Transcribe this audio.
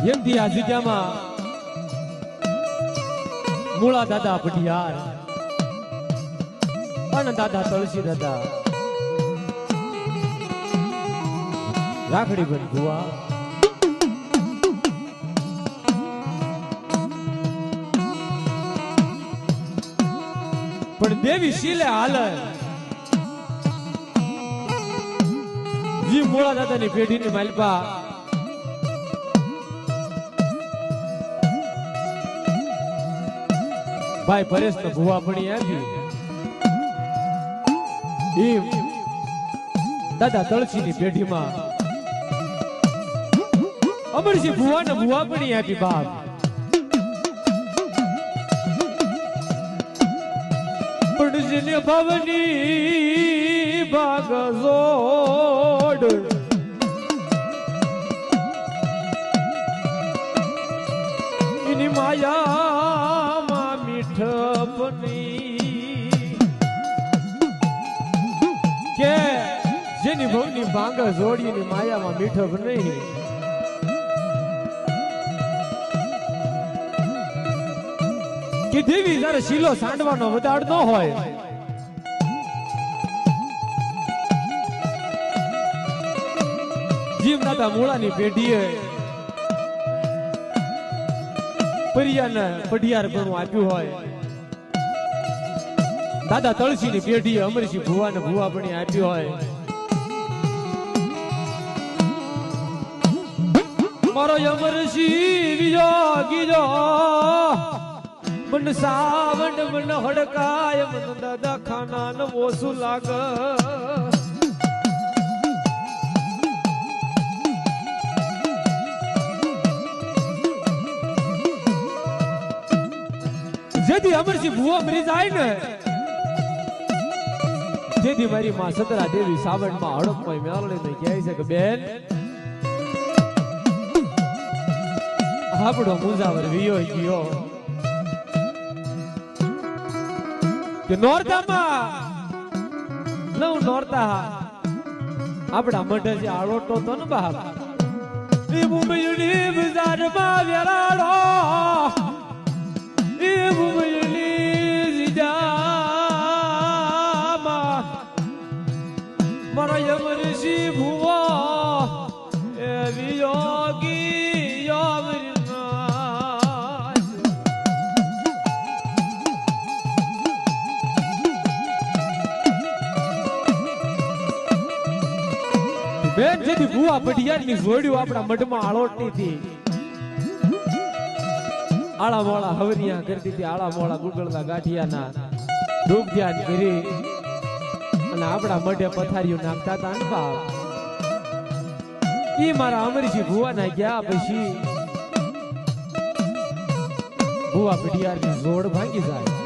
એમથી આ જગ્યામાં મૂળા દાદા પઢિયાર અને દાદા તળસી દાદા રાખડી બન ભુવા પણ દેવી શીલે હાલે જી મૂળા દાદાની પેઢીની માલપા ભાઈ પરેશ તો ભુવા પડી આવી એમ દાદા તળસી ની પેઢીમાં અમરસિંહ ભુવા ને ભુવા પડી આપી બાપ પણ ભવની ભાગ જોડ એની માયામાં મીઠપની કે જેની ભવની ભાંગ જોડીની માયામાં મીઠપ નહીં કે દેવી જયારે શીલો સાંડવાનો વધાર ન હોય જીમ દાદા મૂળાની પેઢીએ પરિયાને પઢિયાર પણ આપ્યું હોય દાદા તળસીની પેઢીએ અમરસિંહ ભુવાને ભુવા પણ આપ્યું હોય મારો અમરસિંહ વિયોગીજો મન સાવણ મન હડકાય મન દાદા ખાના ન ઓસુ લાગ જેથી અમરસિંહ ભુવા મરી જાય ને જેથી મારી માં સતરા દેવી સાવણ માં હડકમાં મેળવી ને કહે છે કે બેન આપણો મુજાવર વિયો ગયો કે નોરતામાં નવ નોરતા આપડા મઢે જે આળોટો તો ને બાપ એ મુંબઈની બજારમાં વેરાડો એ મુંબઈની જીજામાં મારો અમરસિંહ ભુવા એ વિયોગી બેન જેથી ભુવા પઢિયારની જોડ્યું આપણા મઢમાં આળોટતી હતી આળા મોળા હવરિયા કરતી હતી આળા મોળા ગુગળતા ગાંઠિયાના ધૂપ ધ્યાન કરી અને આપણા મઢે પથારીઓ નાખતા હતા ને બાપ ઈ મારા અમરસિંહ ભુવાના ગયા પછી ભુવા પઢિયારની જોડ ભાંગી જાય